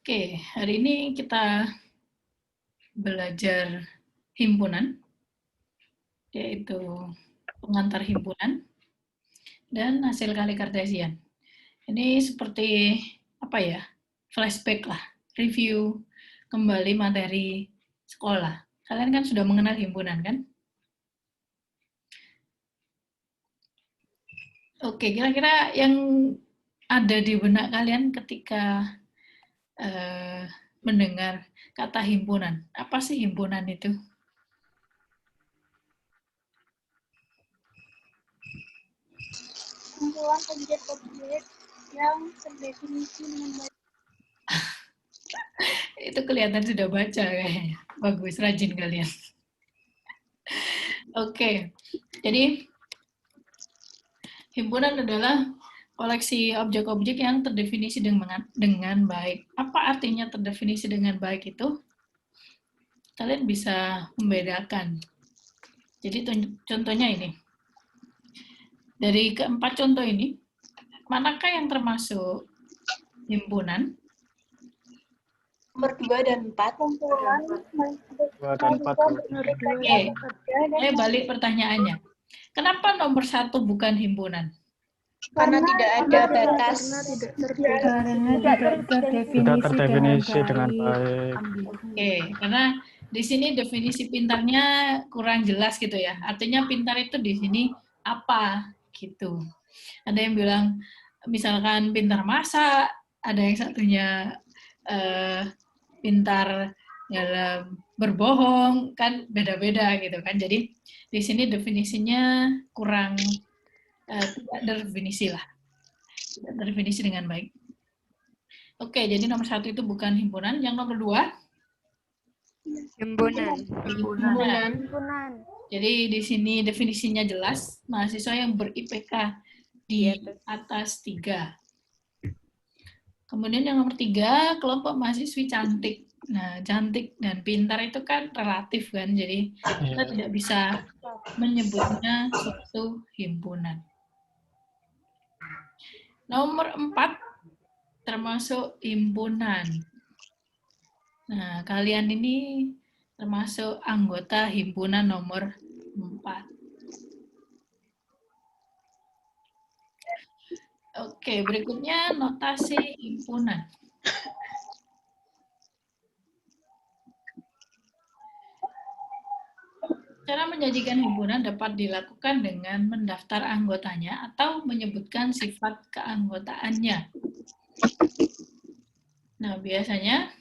Oke, hari ini kita belajar himpunan, yaitu pengantar himpunan dan hasil kali Kartesian. Ini seperti apa ya? Flashback lah, review kembali materi sekolah. Kalian kan sudah mengenal himpunan kan? Oke, kira-kira yang ada di benak kalian ketika mendengar kata himpunan. Apa sih himpunan itu? Kumpulan objek-objek yang terdefinisi dengan baik. Itu kelihatan sudah baca kayaknya. Bagus, rajin kalian. Oke, jadi himpunan adalah koleksi objek-objek yang terdefinisi dengan baik. Apa artinya terdefinisi dengan baik itu? Kalian bisa membedakan. Jadi contohnya ini. Dari keempat contoh ini, manakah yang termasuk himpunan? Nomor 2 dan 4. Kumpulan 2 dan 4. Oke, saya balik pertanyaannya. Kenapa nomor 1 bukan himpunan? Karena tidak ada batas. Karena tidak terdefinisi dengan baik. Oke, karena di sini definisi pintarnya kurang jelas gitu ya. Artinya pintar itu di sini apa gitu. Ada yang bilang misalkan pintar masak, ada yang satunya pintar dalam berbohong, kan beda-beda gitu kan. Jadi di sini definisinya kurang tidak terdefinisi lah. Tidak terdefinisi dengan baik. Oke, jadi nomor 1 itu bukan himpunan. Yang nomor 2? Himpunan. Jadi di sini definisinya jelas, mahasiswa yang ber-IPK di atas 3. Kemudian yang nomor 3, kelompok mahasiswi cantik. Nah, cantik dan pintar itu kan relatif kan, jadi kita tidak bisa menyebutnya suatu himpunan. Nomor 4, termasuk himpunan. Nah, kalian ini termasuk anggota himpunan nomor 4. Oke, berikutnya notasi himpunan. Cara menjanjikan himpunan dapat dilakukan dengan mendaftar anggotanya atau menyebutkan sifat keanggotaannya. Nah, biasanya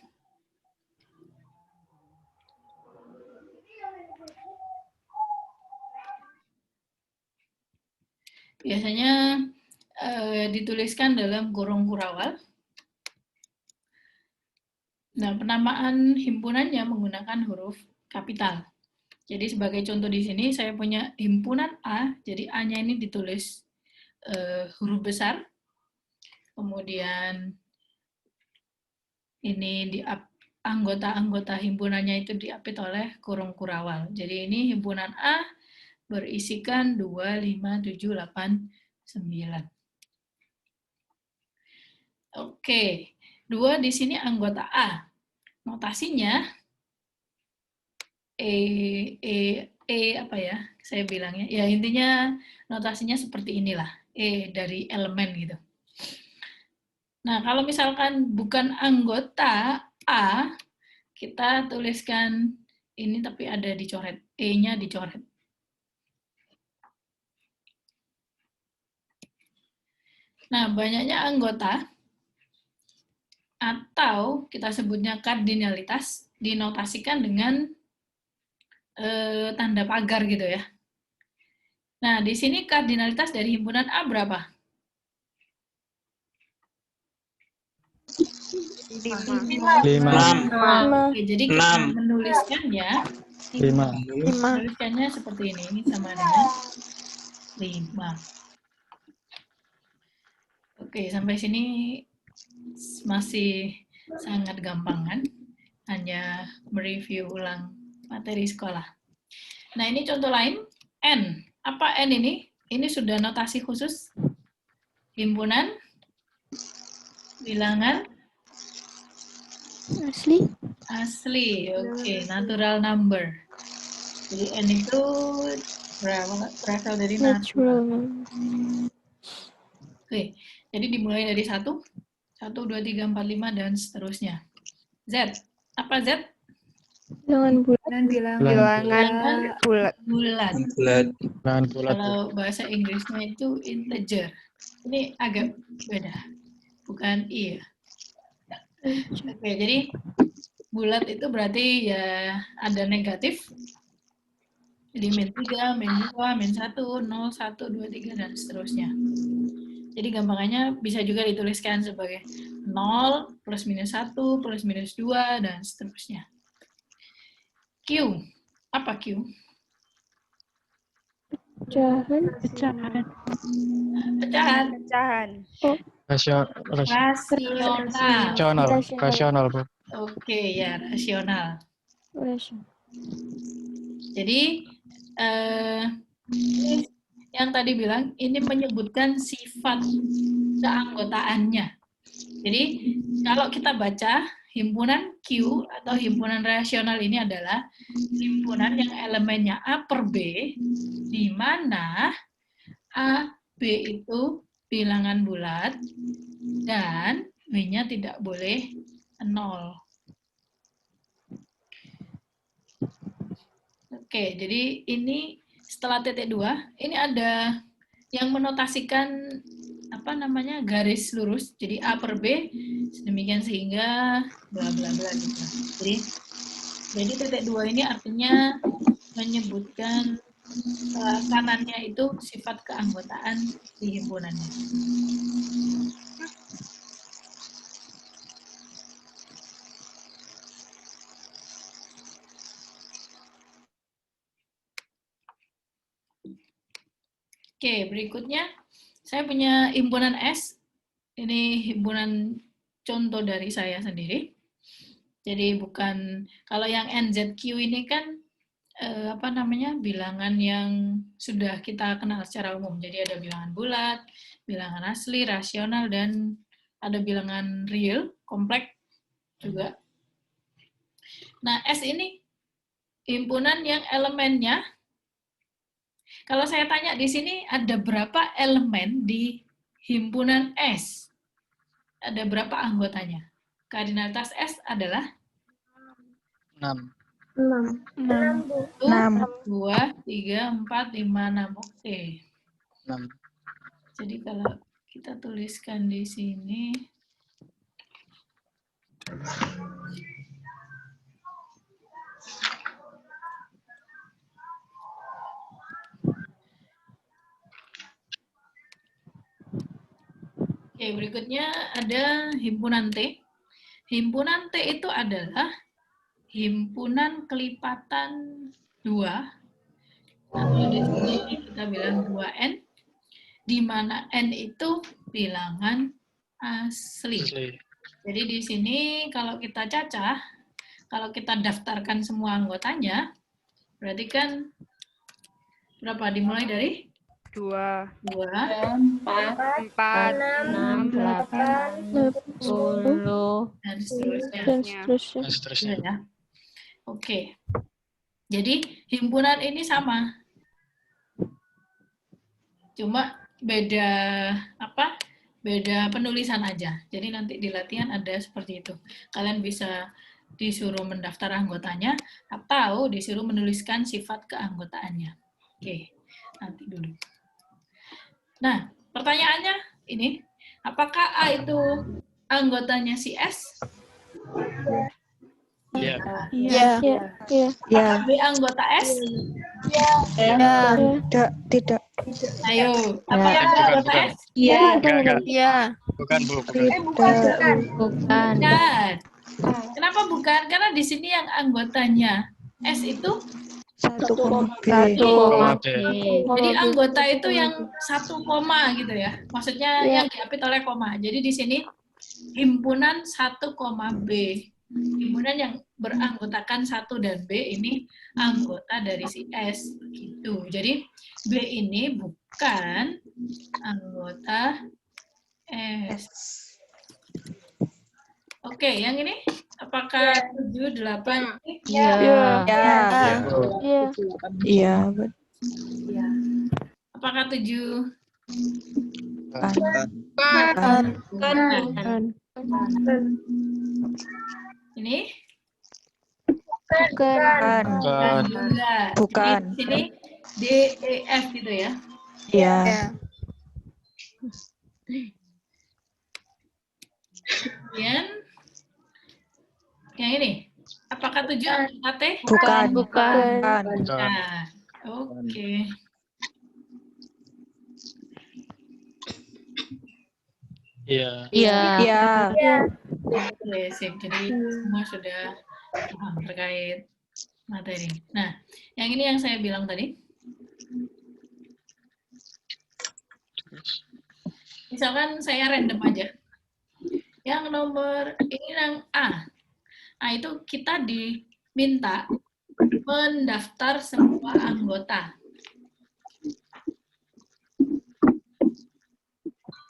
dituliskan dalam kurung kurawal. Nah, penamaan himpunannya menggunakan huruf kapital. Jadi sebagai contoh di sini saya punya himpunan A, jadi A-nya ini ditulis huruf besar. Kemudian ini di anggota-anggota himpunannya itu diapit oleh kurung kurawal. Jadi ini himpunan A berisikan 2, 5, 7, 8, 9. Oke, 2 di sini anggota A. Notasinya apa ya? Saya bilangnya. Ya intinya notasinya seperti inilah. Dari elemen gitu. Nah, kalau misalkan bukan anggota A, kita tuliskan ini tapi ada dicoret. E-nya dicoret. Nah, banyaknya anggota atau kita sebutnya kardinalitas dinotasikan dengan tanda pagar gitu ya. Nah, di sini kardinalitas dari himpunan A berapa? 5. Oke, jadi kita menuliskannya 5. menuliskannya seperti ini. Ini sama dengan 5. Oke, sampai sini masih sangat gampang kan? Hanya mereview ulang materi sekolah. Nah, ini contoh lain. N. Apa N ini? Ini sudah notasi khusus. Himpunan, bilangan, Asli. Asli, oke. Natural number. Jadi N itu berasal dari natural. Oke, jadi dimulai dari 1, 1, 2, 3, 4, 5, dan seterusnya. Z, apa Z? Bilangan bulat. Bilangan bulat. bulat. Bilangan bulat. Kalau bahasa Inggrisnya itu integer. Ini agak beda, bukan I ya. Oke, jadi bulat itu berarti ya ada negatif. Jadi min 3, min 2, min 1, 0, 1, 2, 3, dan seterusnya. Jadi gampangannya bisa juga dituliskan sebagai 0, plus minus 1, plus minus 2, dan seterusnya. Q. Apa Q? Pecahan. Pecahan. Rasional, Bu. Oke, ya, rasional. Jadi, yang tadi bilang, ini menyebutkan sifat keanggotaannya. Jadi, kalau kita baca, himpunan Q atau himpunan rasional ini adalah himpunan yang elemennya A per B, di mana A, B itu bilangan bulat, dan B-nya tidak boleh 0. Oke, jadi ini setelah titik 2, ini ada yang menotasikan apa namanya garis lurus. Jadi A per B sedemikian sehingga bla bla bla gitu. Jadi titik 2 ini artinya menyebutkan kanannya itu sifat keanggotaan di himpunannya. Oke, berikutnya saya punya himpunan S. Ini himpunan contoh dari saya sendiri. Jadi bukan, kalau yang NZQ ini kan apa namanya, bilangan yang sudah kita kenal secara umum. Jadi ada bilangan bulat, bilangan asli, rasional, dan ada bilangan real, kompleks juga. Nah, S ini himpunan yang elemennya, kalau saya tanya di sini ada berapa elemen di himpunan S? Ada berapa anggotanya? Kardinalitas S adalah 6. 6. 1, 2, 3, 4, 5, 6. Oke. 6. Jadi kalau kita tuliskan di sini, oke, berikutnya ada himpunan T. Himpunan T itu adalah himpunan kelipatan 2. Atau di sini kita bilang 2N, di mana N itu bilangan asli. Jadi di sini kalau kita cacah, kalau kita daftarkan semua anggotanya, berarti kan berapa? Dimulai dari 2, 2, 4, 6, 8, 10, dan seterusnya. Dan seterusnya. Ya. Oke. Jadi himpunan ini sama. Cuma beda apa? Beda penulisan aja. Jadi nanti di latihan ada seperti itu. Kalian bisa disuruh mendaftar anggotanya atau disuruh menuliskan sifat keanggotaannya. Oke, nanti dulu. Nah, pertanyaannya ini, apakah A itu anggotanya si S? Iya. Apakah B anggota S? Tidak. Ayo, apakah B anggota S? Enggak. Bukan, Bu. Bukan. Kenapa bukan? Karena di sini yang anggotanya S itu 1, jadi anggota itu yang 1 koma gitu ya. Maksudnya yang diapit oleh koma. Jadi di sini himpunan 1, B. Himpunan yang beranggotakan 1 dan B ini anggota dari si S. Gitu. Jadi B ini bukan anggota S. Oke, yang ini apa? Apakah 7, 8? Iya. Iya. Iya. Iya. Apakah 7? Bukan. Ini? Bukan. Bukan. Juga. Bukan. Jadi di sini D, E, F gitu ya. Iya. Kemudian yang ini. Apakah 7 angka T? Bukan. Bukan. Nah, oke. Iya. Iya. Oke, sip. Jadi semua sudah paham terkait materi. Nah, yang ini yang saya bilang tadi. Misalkan saya random aja. Yang nomor ini yang A. A itu kita diminta mendaftar semua anggota.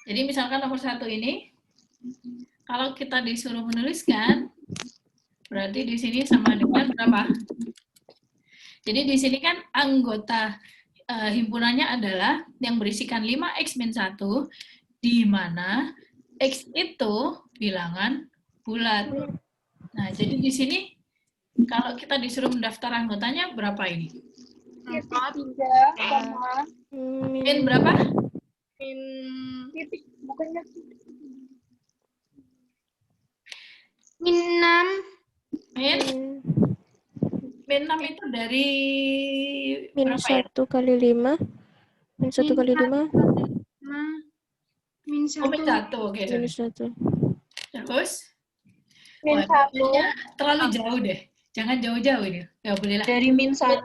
Jadi misalkan nomor 1 ini, kalau kita disuruh menuliskan, berarti di sini sama dengan berapa? Jadi di sini kan anggota himpunannya adalah yang berisikan 5x-1, di mana x itu bilangan bulat. Nah, jadi di sini kalau kita disuruh mendaftar anggotanya berapa ini? 3, Min berapa? titik, bukannya Min 6 itu dari Min berapa ya? 1 kali 5. Min 1 kali 5. min Oh, min 1. Oke, Min sorry. 1. Terus? min Wah, 1 kayaknya terlalu jauh deh. Jangan jauh-jauh ini. Nggak boleh lah. Dari min 1,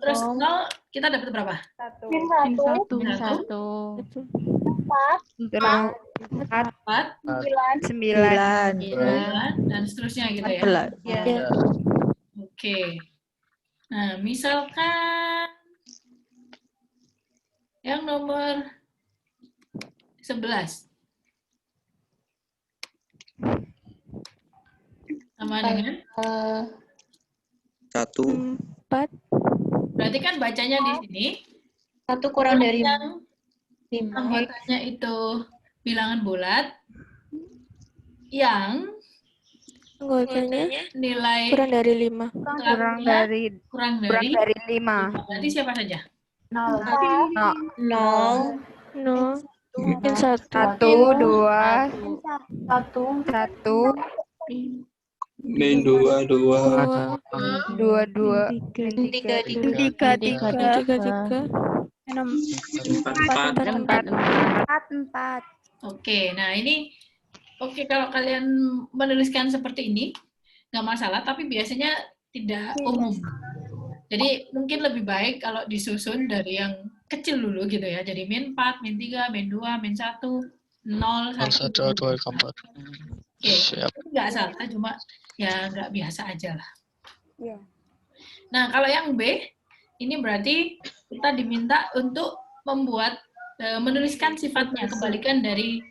Terus 0, kita dapat berapa? min 1 Min 1, 4 4, 9 9, dan seterusnya gitu ya. 14. ya. Oke. Nah, misalkan yang nomor 11. Sama dengan? 1 4. Berarti kan bacanya di sini. 1 kurang dari Yang 5. anggotanya itu bilangan bulat. Yang Anggotanya nilai kurang dari 5. kurang dari 5. berarti siapa saja? 0 No. Min 1. 1, 2, 1 1, min 2 2 2, 2, 3 3, 3. 4 4 Oke, nah ini oke kalau kalian menuliskan seperti ini nggak masalah, tapi biasanya tidak umum. Jadi mungkin lebih baik kalau disusun dari yang kecil dulu gitu ya. Jadi min 4, min 3, min 2, min 1, 0, 1. 1, 2, 4. Oke, Siap. itu nggak salah, cuma ya nggak biasa aja lah. Iya. Nah, kalau yang B, ini berarti kita diminta untuk membuat, menuliskan sifatnya, kebalikan dari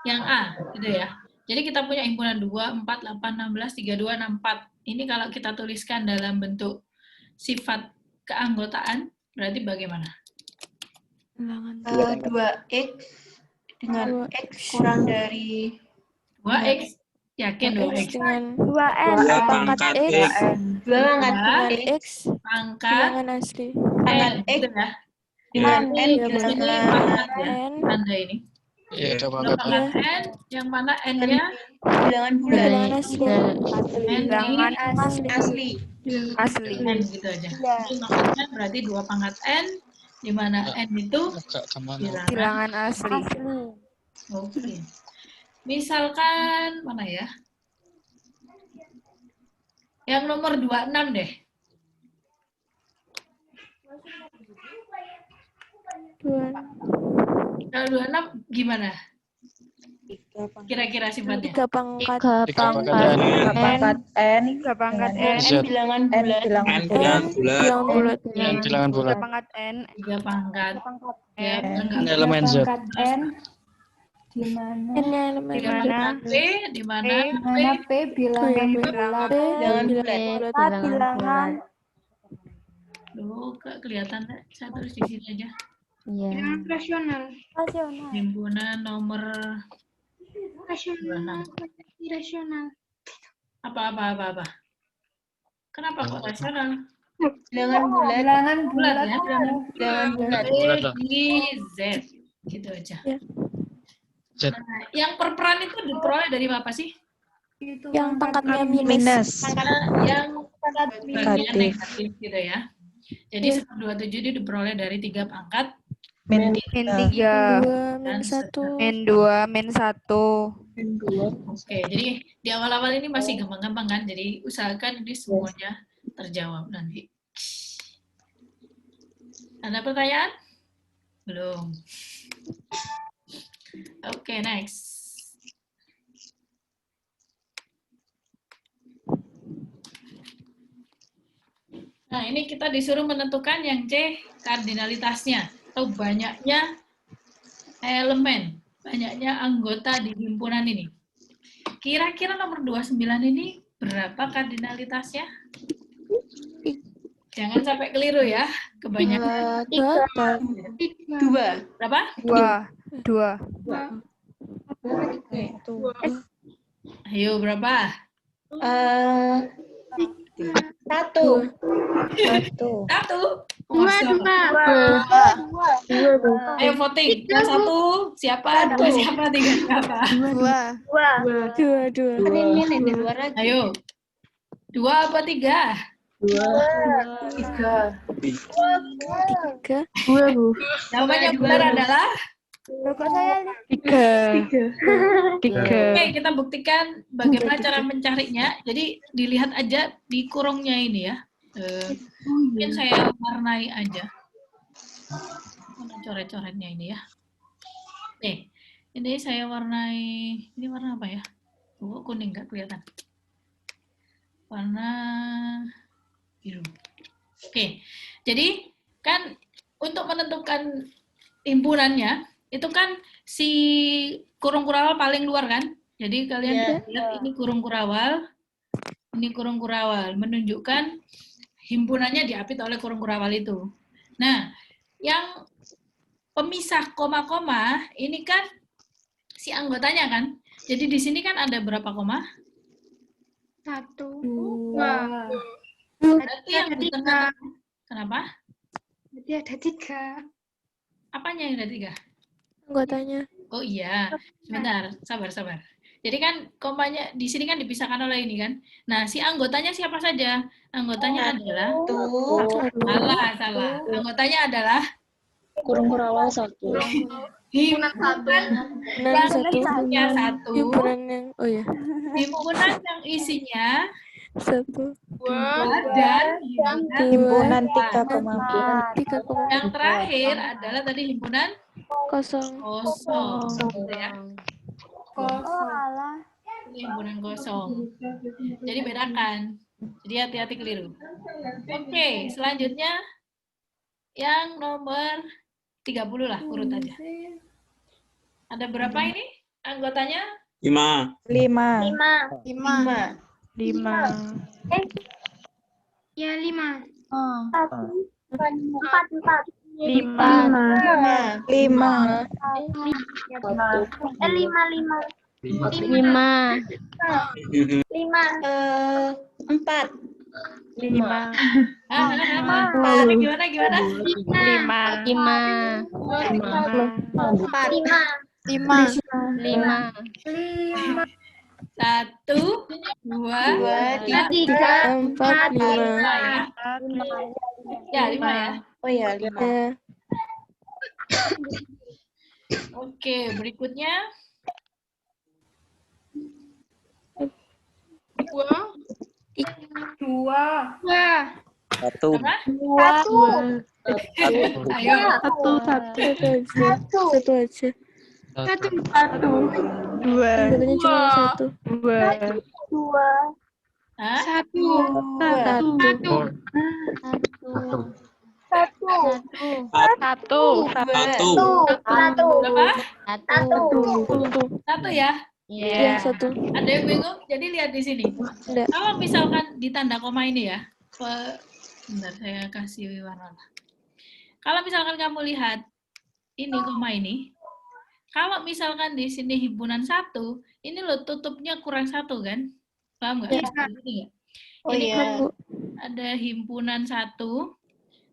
yang A, gitu ya. Jadi kita punya himpunan 2, 4, 8, 16, 32, 64. Ini kalau kita tuliskan dalam bentuk sifat keanggotaan, berarti bagaimana? 2x dengan x kurang dari 2x, yakin 2x? Dengan 2n 2 pangkat X. x 2 pangkat Dua x X. pangkat Bilangan asli. pangkat N, x gitu ya. dengan n Iya, Di sini bilangan pangkat ya, N. tanda ini. Iya, ada Dua banget. pangkat N, yang mana N-nya bilangan bulat Bilangan asli. N Bilangan asli asli. N gitu aja. Jadi maksudnya berarti 2 pangkat N, di mana N itu Agak kemana? bilangan. Bilangan asli. Oke. Misalkan, mana ya? Yang nomor 26 deh. 2. Kalau 26 gimana? Kira-kira sifatnya? 3 pangkat Pangkat N. 3 pangkat N. Z. bilangan bulat N. Bilangan bulat. Yang bilangan bulat. 3 pangkat N. 3 pangkat. Ya, N. enggak. Elemen Z. Di mana N-nya elemen Di mana? P, di mana P. P? P bilangan bulat. P Bilangan bilangan bulat. Bilangan Duh, Kak, kelihatan nggak? Saya tulis di sini aja. Bilangan rasional. rasional. Himpunan nomor Rasional. Irasional. apa. Kenapa kok rasional? Bilangan bulat. Bilangan Bulat bulat. ya? Bilangan bulat. Bulat lah. B, Z. Gitu aja. Ya. Z. Nah, yang perperan itu diperoleh dari apa sih? Itu Yang pangkatnya minus. Yang bagian negatif gitu ya. Jadi Iya. 127 itu diperoleh dari 3 pangkat. Min 3. 2 min 1. Min 2. Min 1. Oke, jadi di awal-awal ini masih gampang-gampang kan? Jadi usahakan ini semuanya terjawab nanti. Ada pertanyaan? Belum. Oke, next. Nah, ini kita disuruh menentukan yang C, kardinalitasnya, atau banyaknya elemen, banyaknya anggota di himpunan ini. Kira-kira nomor 29 ini berapa kardinalitasnya? Jangan sampai keliru ya, kebanyakan. 2. Berapa? 2. Ayo, berapa? 1. 1. Ayo voting. Yang 1 siapa? 2 siapa? 3 siapa? 2. Ayo. 2 apa 3? 3. Jawabannya benar adalah 3. Oke, kita buktikan bagaimana cara mencarinya. Jadi dilihat aja di kurungnya ini ya. Mungkin saya warnai aja. Mana coret-coretnya ini ya. Oke, ini saya warnai. Ini warna apa ya? Oh, kuning nggak kelihatan. Warna biru. Oke, jadi kan untuk menentukan himpunannya itu kan si kurung kurawal paling luar kan? Jadi kalian lihat ini kurung kurawal, menunjukkan himpunannya diapit oleh kurung kurawal itu. Nah, yang pemisah koma-koma ini kan si anggotanya kan? Jadi di sini kan ada berapa koma? 1. Berarti yang di tengah. Kenapa? Berarti ada 3. Apanya yang ada 3? Anggotanya. Oh iya, sebentar, sabar. Jadi kan komanya di sini kan dipisahkan oleh ini kan. Nah, si anggotanya siapa saja? Anggotanya adalah salah. Anggotanya adalah Kurung kurawal 1. himpunan Himpunan yang satu. isinya 1. Himpunan yang Himpunan yang isinya 1. 2 dan Himpunan 3,4. yang terakhir adalah tadi himpunan 0. kosong. Gitu ya. Alah. Ini himpunan kosong. Jadi bedakan. Jadi hati-hati keliru. Oke, selanjutnya yang nomor 30 lah, urut aja. Ada berapa ini anggotanya? 5. 5. Ya 5. 4. Gimana? 1, 2, 3, 4, 5. ya 5 ya. Oh ya, 5. Oke, berikutnya 2. 1. apa? Ayo. Satu aja. Anggotanya cuma 1. 2. Hah? 1. Satu. Berapa? Satu. Satu ya? Iya, satu. Ada yang bingung? Jadi lihat di sini. Enggak. Kalau misalkan di tanda koma ini ya, bentar saya kasih warna. Kalau misalkan kamu lihat ini koma ini, kalau misalkan di sini himpunan satu, ini loh tutupnya kurang satu kan? Paham nggak? Ini Oh ini iya. kan ada himpunan satu,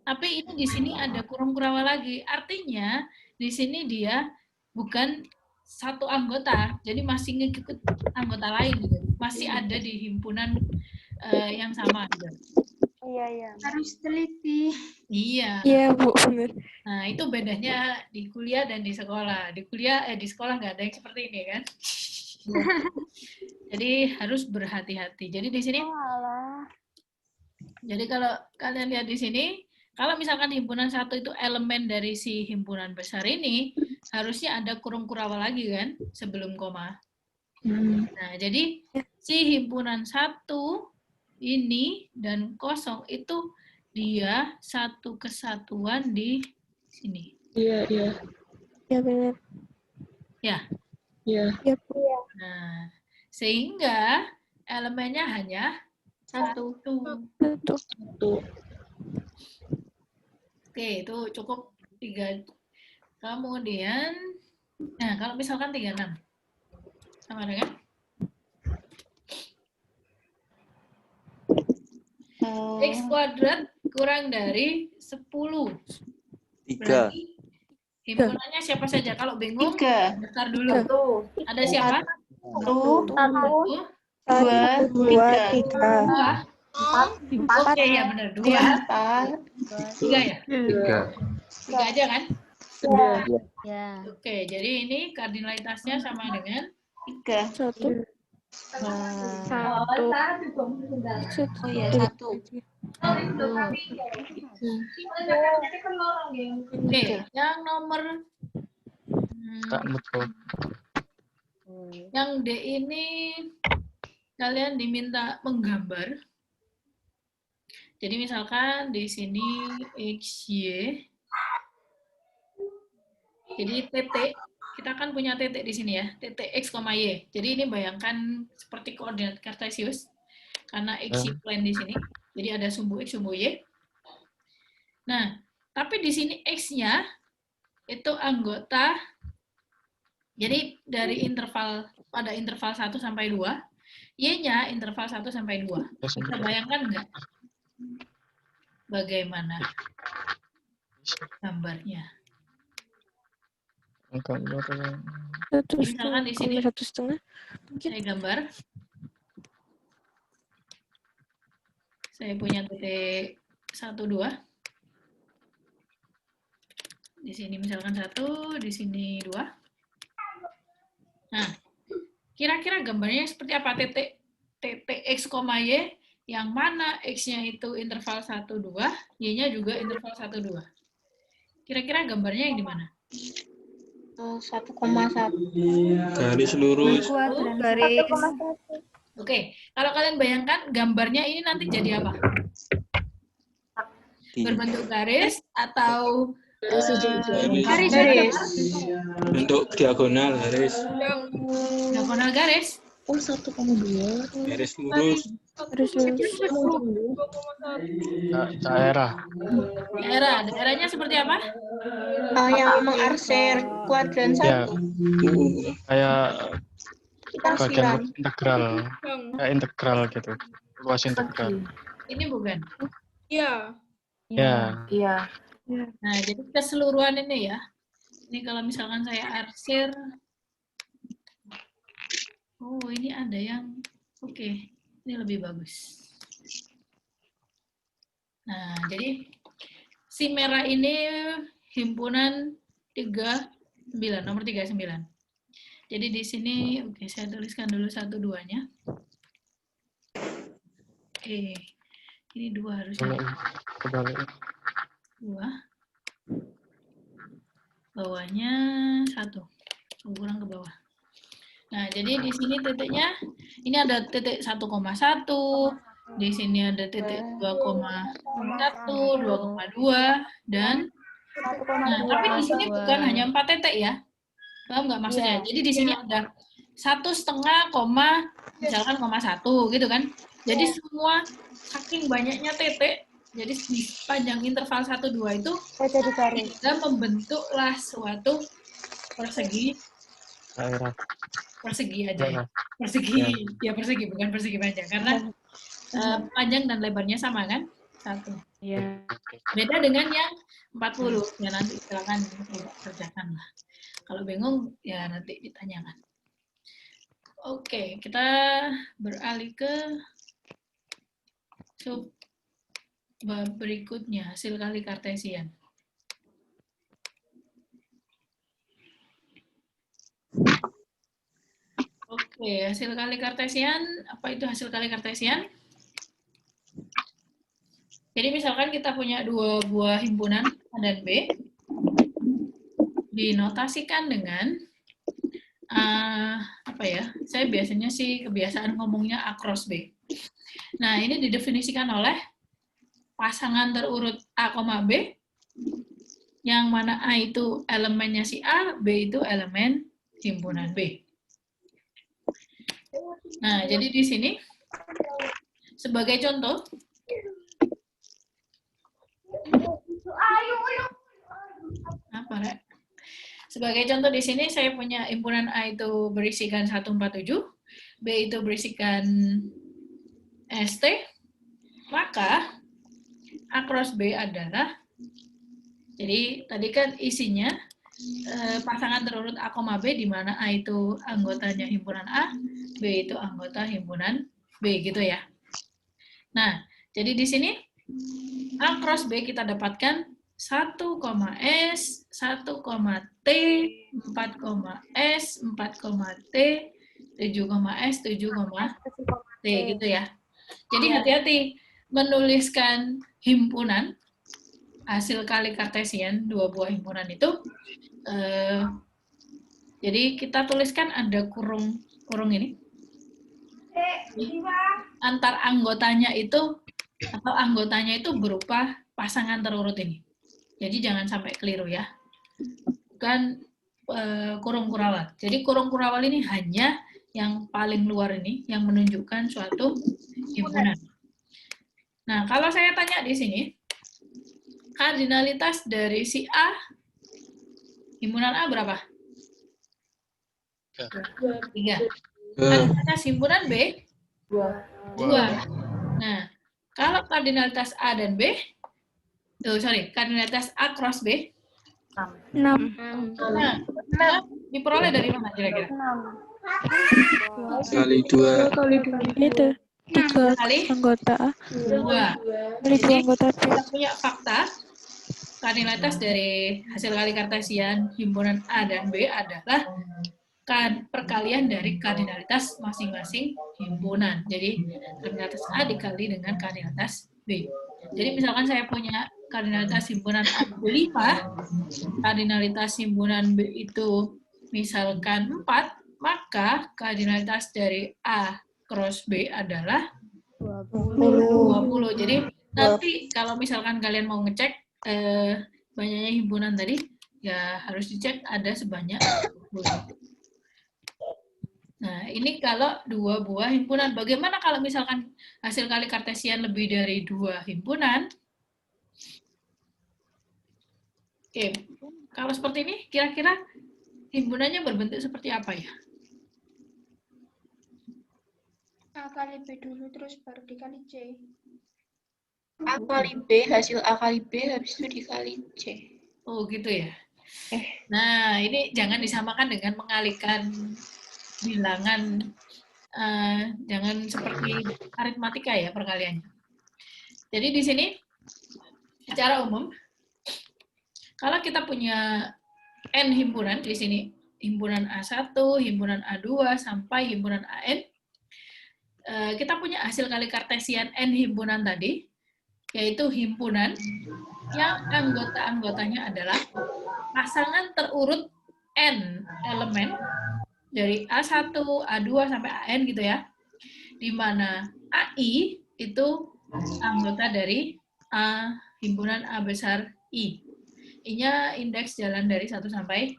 tapi ini di sini ada kurung kurawa lagi. Artinya di sini dia bukan satu anggota, jadi masih ngikut anggota lain gitu. Masih ada di himpunan yang sama gitu. Harus teliti. Iya. Iya, Bu, benar. Nah, itu bedanya di kuliah dan di sekolah. Di kuliah di sekolah nggak ada yang seperti ini kan. Jadi harus berhati-hati. Jadi di sini Jadi kalau kalian lihat di sini, kalau misalkan himpunan satu itu elemen dari si himpunan besar ini, harusnya ada kurung kurawa lagi kan, sebelum koma. Nah, jadi si himpunan satu ini dan kosong itu dia satu kesatuan di sini. Iya, iya. Iya, benar. Ya. Iya. Iya, Bu. Nah, sehingga elemennya hanya Satu. Satu. Oke, itu cukup 3. Kemudian, nah kalau misalkan 36. Sama dengan? X kuadrat kurang dari 10. 3. Berarti himpunannya siapa saja? Kalau bingung, 3. daftar dulu. Ada siapa? 1, 1, 2, 3. 2, 4. Oke, ya benar. 2, 3 ya? 3 aja kan? Oke, jadi ini kardinalitasnya sama dengan 3. Satu. Satu. Oh ya, 1. Oke, yang nomor Tak betul. yang D ini kalian diminta menggambar. Jadi misalkan di sini XY. Jadi titik, kita kan punya titik di sini ya, titik X, Y. Jadi ini bayangkan seperti koordinat kartesius, karena XY plane di sini. Jadi ada sumbu X, sumbu Y. Nah, tapi di sini X-nya itu anggota, jadi dari interval, pada interval 1 sampai 2, Y-nya interval 1 sampai 2. Bisa bayangkan nggak? Bagaimana gambarnya? Gambar Satu Misalkan di sini setengah. 1,5. saya gambar. Saya punya titik 1, 2. Di sini misalkan 1, di sini 2. Nah, kira-kira gambarnya seperti apa? Titik X, Y, yang mana X-nya itu interval 1, 2, Y-nya juga interval 1, 2. Kira-kira gambarnya yang di mana? 1,1. Garis lurus. Garis. Oke, kalau kalian bayangkan gambarnya ini nanti jadi apa? Berbentuk garis atau Garis. Bentuk diagonal garis. diagonal garis? Oh, 1,2. Garis lurus. Terus daerah. Daerahnya seperti apa? Yang mengarsir kuadran Ya, 1. kayak bagian Arsiran. integral. Kayak integral gitu. Luas integral. Ini bukan. Ya. Nah, jadi keseluruhan ini ya. Ini kalau misalkan saya arsir. Oh, ini ada yang oke. Ini lebih bagus. Nah, jadi si merah ini himpunan 39, nomor 39. Jadi di sini, oke, saya tuliskan dulu 1, 2-nya. Oke, ini 2 harusnya. Kebalik. 2. Bawahnya 1. Kurang ke bawah. Nah, jadi di sini titiknya, ini ada titik 1,1, Di sini ada titik 2,1, 2,2, dan nah, tapi di sini bukan hanya 4 titik ya. Paham nggak maksudnya? Jadi di sini ada 1,5 koma, misalkan 1 gitu kan. Jadi semua saking banyaknya titik, jadi di panjang interval 1, 2 itu kita membentuklah suatu persegi aja ya. Persegi, ya persegi, bukan persegi panjang. Karena panjang dan lebarnya sama kan? 1. Iya. Beda dengan yang 40. Ya nanti silakan kerjakan lah. Kalau bingung, ya nanti ditanyakan. Oke, kita beralih ke bab berikutnya, hasil kali kartesian. Oke, hasil kali kartesian, apa itu hasil kali kartesian? Jadi misalkan kita punya 2 buah himpunan A dan B, dinotasikan dengan apa ya? Saya biasanya sih kebiasaan ngomongnya A cross B. Nah, ini didefinisikan oleh pasangan terurut A, B, yang mana A itu elemennya si A, B itu elemen himpunan B. Nah, jadi di sini sebagai contoh, apa, Rek? Sebagai contoh di sini saya punya himpunan A itu berisikan 147, B itu berisikan ST, maka A cross B adalah, jadi tadi kan isinya pasangan terurut A, B, di mana A itu anggotanya himpunan A, B itu anggota himpunan B, gitu ya. Nah, jadi di sini A cross B kita dapatkan 1,S, 1,T, 4,S, 4,T, 7,S, 7,T, gitu ya. Jadi hati-hati menuliskan himpunan, hasil kali kartesian, 2 buah himpunan itu, jadi kita tuliskan ada kurung ini. Antar anggotanya itu, atau anggotanya itu berupa pasangan terurut ini. Jadi jangan sampai keliru ya. Bukan kurung kurawal. Jadi kurung kurawal ini hanya yang paling luar ini, yang menunjukkan suatu himpunan. Nah, kalau saya tanya di sini, kardinalitas dari si A, himpunan A berapa? 3. Kardinalitas himpunan B? 2. Nah, kalau kardinalitas A dan B, kardinalitas A cross B? 6. Nah, diperoleh dari mana kira-kira? Kali 2. Itu 3 Kali anggota A, 2. kali 2 anggota B. Kita punya fakta, kardinalitas dari hasil kali kartesian himpunan A dan B adalah perkalian dari kardinalitas masing-masing himpunan. Jadi kardinalitas A dikali dengan kardinalitas B. Jadi misalkan saya punya kardinalitas himpunan A itu 5, kardinalitas himpunan B itu misalkan 4, maka kardinalitas dari A cross B adalah 20. Jadi nanti kalau misalkan kalian mau ngecek banyaknya himpunan tadi, ya harus dicek ada sebanyak 20. Nah, ini kalau 2 buah himpunan. Bagaimana kalau misalkan hasil kali kartesian lebih dari 2 himpunan? Oke, kalau seperti ini, kira-kira himpunannya berbentuk seperti apa ya? A kali B dulu, terus baru dikali C. A kali B, hasil A kali B, habis itu dikali C. Oh, gitu ya. Nah, ini jangan disamakan dengan mengalihkan bilangan, jangan seperti aritmatika ya perkaliannya. Jadi di sini secara umum, kalau kita punya N himpunan, di sini himpunan A1, himpunan A2, sampai himpunan AN, kita punya hasil kali kartesian N himpunan tadi, yaitu himpunan yang anggota-anggotanya adalah pasangan terurut N elemen, dari A1, A2, sampai AN gitu ya, di mana AI itu anggota dari A, himpunan A besar I. I-nya indeks jalan dari 1 sampai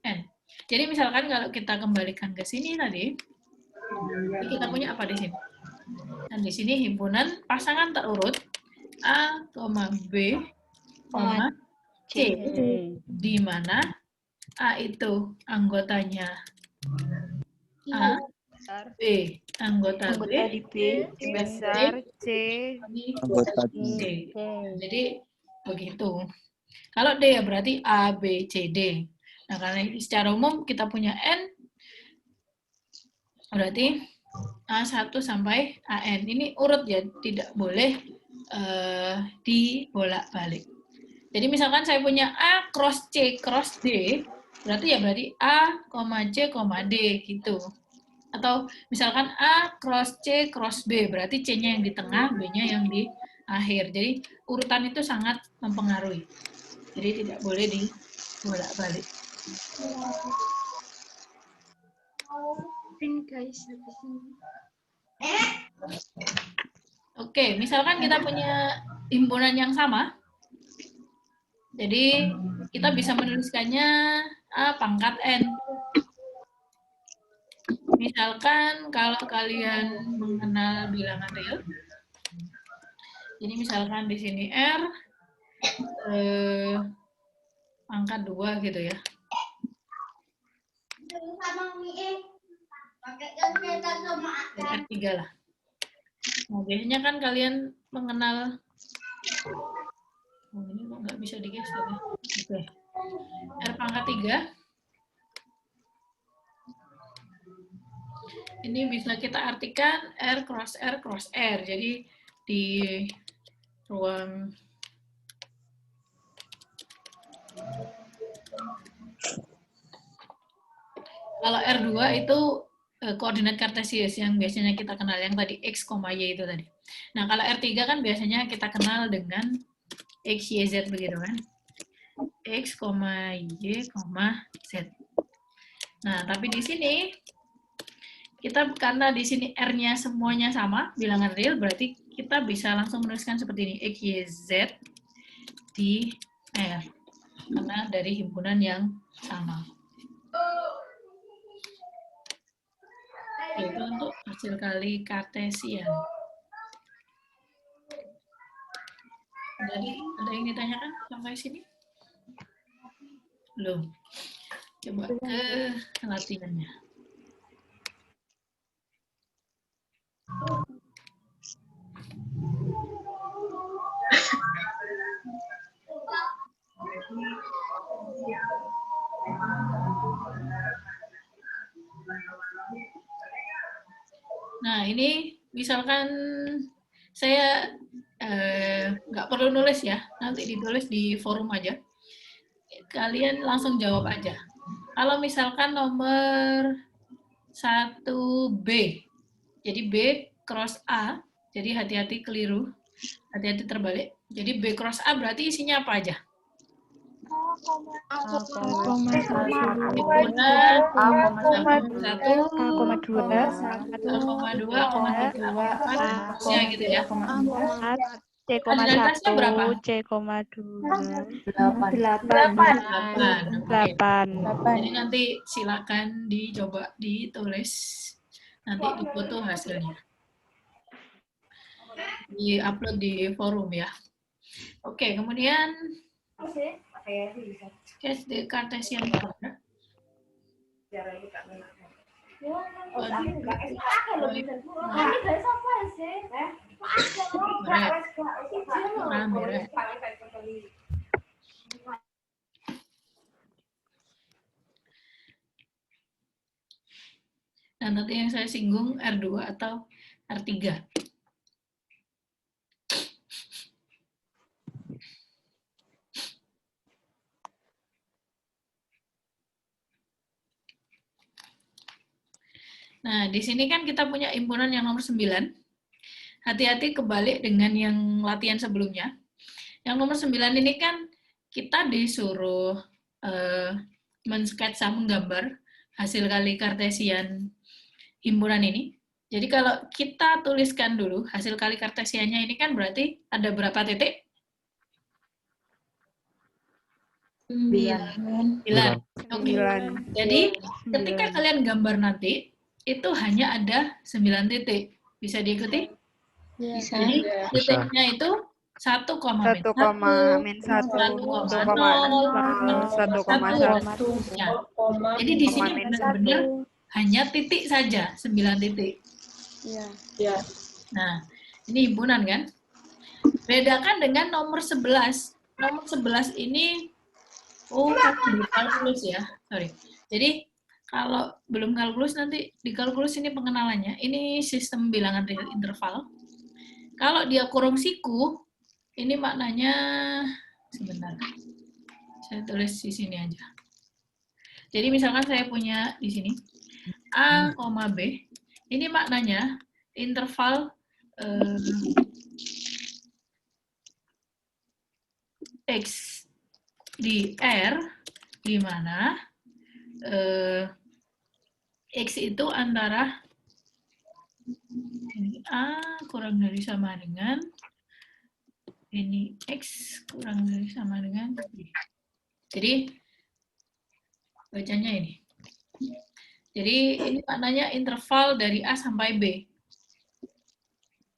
N. Jadi misalkan kalau kita kembalikan ke sini tadi, kita punya apa di sini? Dan di sini himpunan pasangan terurut A, B, C, di mana A itu anggotanya A, B anggota B, di B, besar, C, Anggota D. Jadi begitu. Kalau D ya berarti A, B, C, D. Nah, karena secara umum kita punya N, berarti A1 sampai AN. Ini urut ya, tidak boleh dibolak-balik. Jadi misalkan saya punya A cross C cross D, berarti A, C, D gitu. Atau misalkan A cross C cross B, berarti C-nya yang di tengah, B-nya yang di akhir. Jadi urutan itu sangat mempengaruhi. Jadi tidak boleh dibolak-balik. Oke, misalkan kita punya himpunan yang sama. Jadi kita bisa menuliskannya A pangkat N. Misalkan kalau kalian mengenal bilangan real, jadi misalkan di sini R pangkat 2 gitu ya. R3 lah. Nah, biasanya kan kalian mengenal, ini kok nggak bisa digeser ya. Oke. R pangkat 3. Ini bisa kita artikan R cross R. Jadi di ruang kalau R2 itu koordinat kartesius yang biasanya kita kenal yang tadi X, Y itu tadi. Nah, kalau R3 kan biasanya kita kenal dengan X, Y, Z begitu kan. X, Y, Z. Nah, tapi di sini kita karena di sini R-nya semuanya sama, bilangan real, berarti kita bisa langsung menuliskan seperti ini, X, Y, Z di R. Karena dari himpunan yang sama. Itu untuk hasil kali kartesian. Jadi ada yang ditanyakan sampai sini? Belum. Coba ke latihannya. Nah, ini misalkan saya nggak perlu nulis ya, nanti ditulis di forum aja. Kalian langsung jawab aja. Kalau misalkan nomor 1B, jadi B cross A, jadi hati-hati keliru, hati-hati terbalik. Jadi B cross A berarti isinya apa aja? Gitu ya. C,1, C,2, 8. Jadi nanti silakan dicoba ditulis, nanti difoto hasilnya, di-upload di forum ya. Oke, kemudian case the Cartesian product. Nah, nanti yang saya singgung R2 atau R3. Nah, di sini kan kita punya himpunan yang nomor 9. Hati-hati kebalik dengan yang latihan sebelumnya. Yang nomor 9 ini kan kita disuruh men-sketsa, menggambar hasil kali kartesian himpunan ini. Jadi kalau kita tuliskan dulu hasil kali kartesiannya ini kan berarti ada berapa titik? 9. Oke. Jadi ketika kalian gambar nanti, itu hanya ada 9 titik. Bisa diikuti? Bisa. Jadi titiknya itu 1, 1, min 1, 1,1. Jadi di sini benar-benar hanya titik saja, 9 titik. Iya. Nah, ini himpunan kan? Bedakan dengan nomor 11. Nomor 11 ini, di kalkulus ya, sorry. Jadi, kalau belum kalkulus nanti di kalkulus ini pengenalannya. Ini sistem bilangan real interval. Kalau dia kurung siku, ini maknanya, sebentar. Saya tulis di sini aja. Jadi misalkan saya punya di sini A, B. Ini maknanya interval X di R, di mana X itu antara ini A kurang dari sama dengan ini X kurang dari sama dengan B. Jadi bacanya ini. Jadi ini maknanya interval dari A sampai B.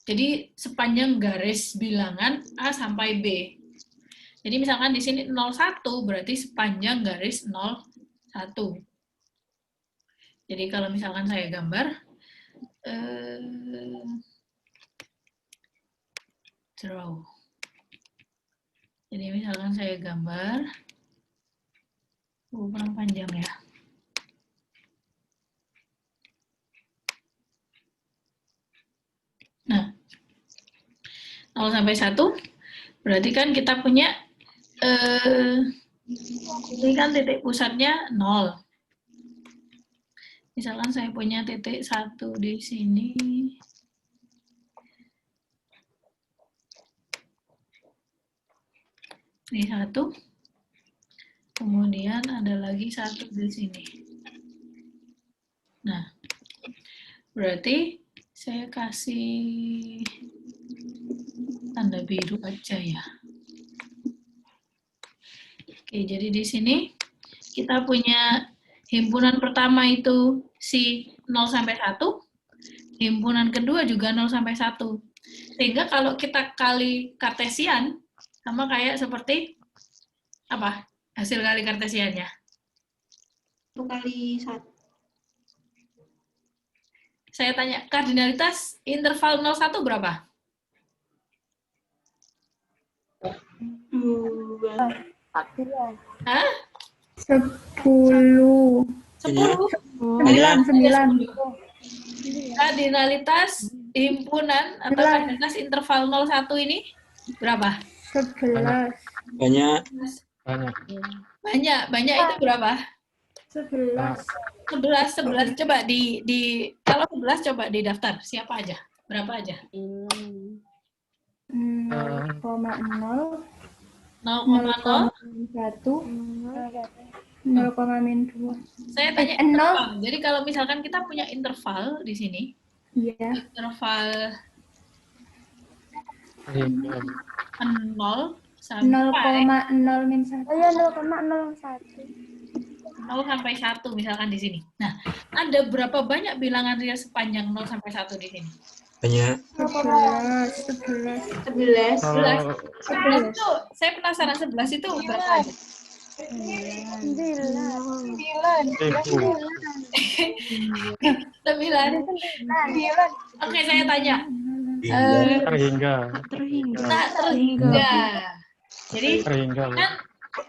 Jadi sepanjang garis bilangan A sampai B. Jadi misalkan di sini 01 berarti sepanjang garis 01. Jadi kalau misalkan saya gambar draw. Jadi misalkan saya gambar kurang panjang ya. Nah, 0 sampai 1 berarti kan kita punya ini kan titik pusatnya 0. Misalkan saya punya titik 1 di sini. Ini 1. Kemudian ada lagi 1 di sini. Nah, berarti saya kasih tanda biru aja ya. Oke, jadi di sini kita punya himpunan pertama itu si 0 sampai 1, himpunan kedua juga 0 sampai 1. Sehingga kalau kita kali kartesian, sama kayak seperti apa hasil kali kartesiannya? 1 kali 1. Saya tanya, kardinalitas interval 01 berapa? 2. Hah? 10. 10? 9. Kardinalitas himpunan atau kardinalitas interval 01 ini berapa? 11. Banyak. Banyak itu berapa? 11. 11 coba di kalau 11 coba di daftar. Siapa aja? Berapa aja? 0,0. 0,0 0,1. 0,2. Saya tanya interval. Jadi kalau misalkan kita punya interval di sini, Iya. interval 0 sampai 0,0 min 1. Oh ya, 0,01. 0 sampai 1 misalkan di sini. Nah, ada berapa banyak bilangan real sepanjang 0 sampai 1 di sini? Banyak. 11. 11 itu, saya penasaran 11 itu berapa aja? 9. Oke, saya tanya. Terhingga. Tak terhingga. Jadi kan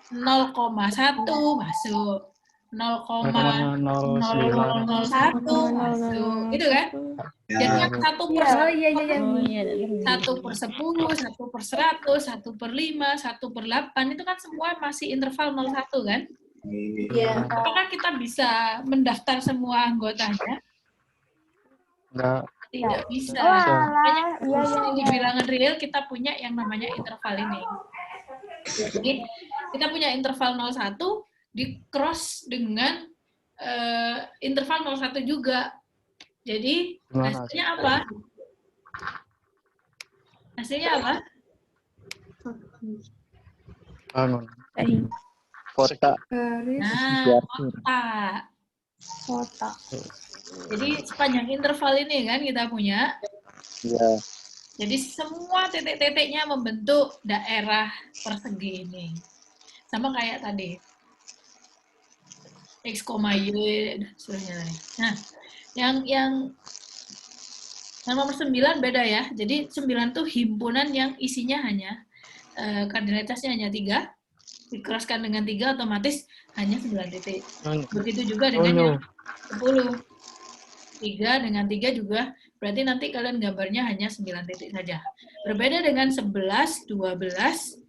0,1 masuk. 0,001 masuk. Gitu kan? Jadi yang 1 per 10, 1 per 100, 1 per 5, 1 per 8 itu kan semua masih interval 01 kan? Iya. Apakah kita bisa mendaftar semua anggotanya? Enggak. Tidak bisa. Makanya di bilangan real kita punya yang namanya interval ini. Jadi kita punya interval 01 di cross dengan interval 01 juga. Jadi Gimana? hasilnya apa? Hasilnya apa? Bangun. Kota. Nah, kotak. Kota. Jadi sepanjang interval ini kan kita punya. Ya. Jadi semua titik-titiknya membentuk daerah persegi ini. Sama kayak tadi. X, Y, dan seterusnya tadi. Nah, yang nomor 9 beda ya. Jadi 9 tuh himpunan yang isinya hanya kardinalitasnya hanya 3. Dikeraskan dengan 3 otomatis hanya 9 titik. Begitu juga dengan yang 10. 3 dengan 3 juga berarti nanti kalian gambarnya hanya 9 titik saja. Berbeda dengan 11, 12,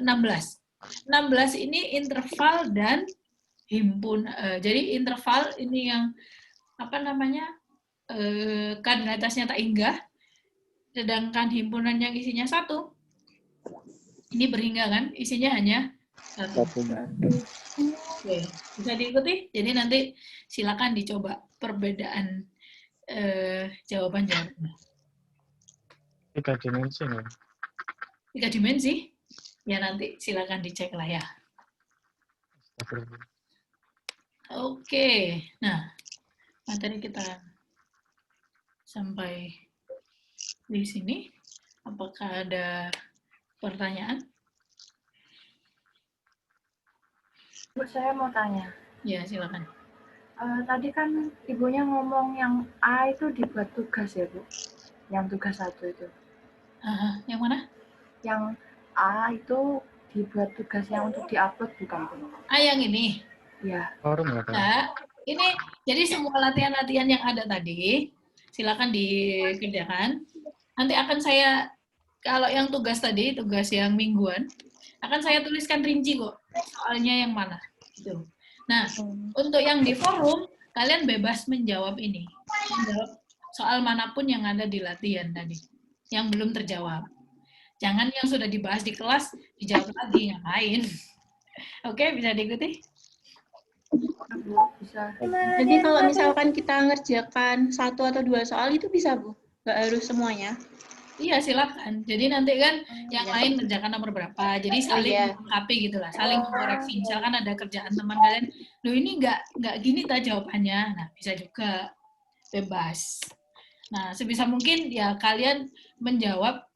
16. 16 ini interval dan jadi interval ini yang apa namanya kardinalitasnya tak inggah, sedangkan himpunan yang isinya 1 ini berhingga kan, isinya hanya 1. Oke, bisa diikuti. Jadi nanti silakan dicoba perbedaan jawaban-jawabannya. 3 dimensi ya. 3 dimensi, ya nanti silakan dicek lah ya. Oke, nah materi kita sampai di sini. Apakah ada pertanyaan? Bu, saya mau tanya. Ya, silakan. Tadi kan ibunya ngomong yang A itu dibuat tugas ya, Bu? Yang tugas 1 itu. Yang mana? Yang A itu dibuat tugas yang untuk diupload bukan, Bu? Yang ini? Ya. Forum ya, Nah, ini jadi semua latihan-latihan yang ada tadi, silakan dikerjakan. Nanti akan saya, kalau yang tugas tadi, tugas yang mingguan, akan saya tuliskan rinci kok, soalnya yang mana. Gitu. Nah, untuk yang di forum, kalian bebas menjawab ini. Menjawab soal manapun yang ada di latihan tadi, yang belum terjawab. Jangan yang sudah dibahas di kelas, dijawab lagi, ngapain. Oke, bisa diikuti? Bisa. Jadi kalau misalkan kita ngerjakan 1 atau 2 soal itu bisa, Bu? Nggak harus semuanya? Iya, silakan. Jadi nanti kan yang lain kerjakan nomor berapa. Jadi saling melengkapi gitu lah, saling koreksi. Misalkan ada kerjaan teman kalian, loh ini nggak gini tak jawabannya. Nah, bisa juga bebas. Nah, sebisa mungkin ya kalian menjawab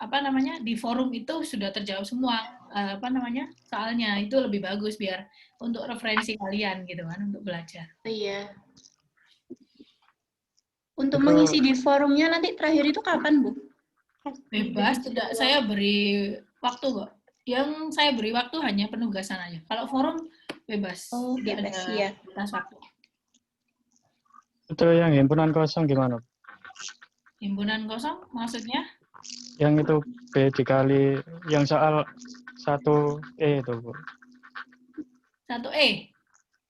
di forum itu sudah terjawab semua soalnya itu lebih bagus biar untuk referensi kalian gitu kan untuk belajar. Iya. Untuk mengisi di forumnya nanti terakhir itu kapan, Bu? Bebas, tidak saya beri waktu kok. Yang saya beri waktu hanya penugasan aja. Kalau forum bebas, tidak bebas, ada ya. batas waktu. Itu yang himpunan kosong gimana? Himpunan kosong maksudnya? Yang itu B dikali yang soal 1E itu, Bu. 1E?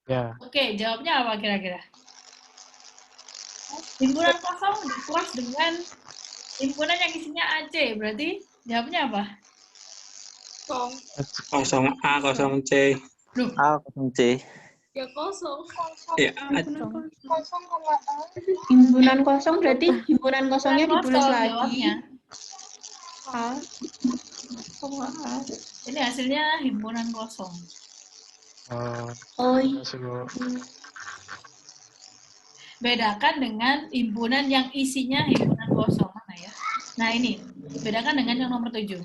Ya. Oke, jawabnya apa kira-kira? Himpunan kosong dikuras dengan himpunan yang isinya AC, berarti jawabnya apa? Kosong A, kosong C. A, kosong C. Ya kosong. Ya, Kosong sama A. Himpunan kosong berarti himpunan kosongnya Himpunan ditulis kosong lagi. jawabnya. A. Sama A. Ini hasilnya himpunan kosong. Oh, iya. Bedakan dengan himpunan yang isinya himpunan kosong. Mana ya? Nah ini, bedakan dengan yang nomor 7.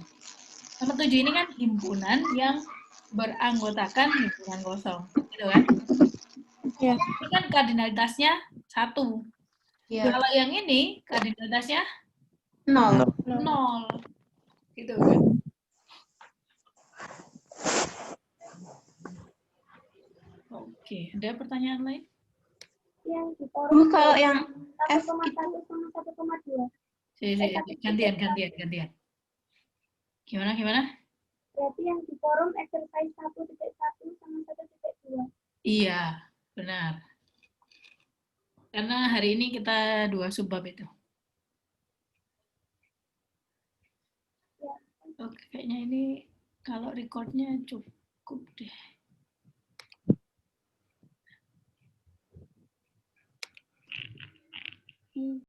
Nomor 7 ini kan himpunan yang beranggotakan himpunan kosong. Gitu kan? Ya. Ini kan kardinalitasnya 1. Ya. Kalau yang ini kardinalitasnya 0. 0. Gitu kan? Oke, ada pertanyaan lain? Yang di forum Kalau yang F 1,1 itu sama 1,2. Gantian. Gimana? Berarti yang di forum exercise 1.1 sama 1.2. Iya, benar. Karena hari ini kita 2 subbab itu. Oke, kayaknya ini kalau recordnya cukup deh. Hmm.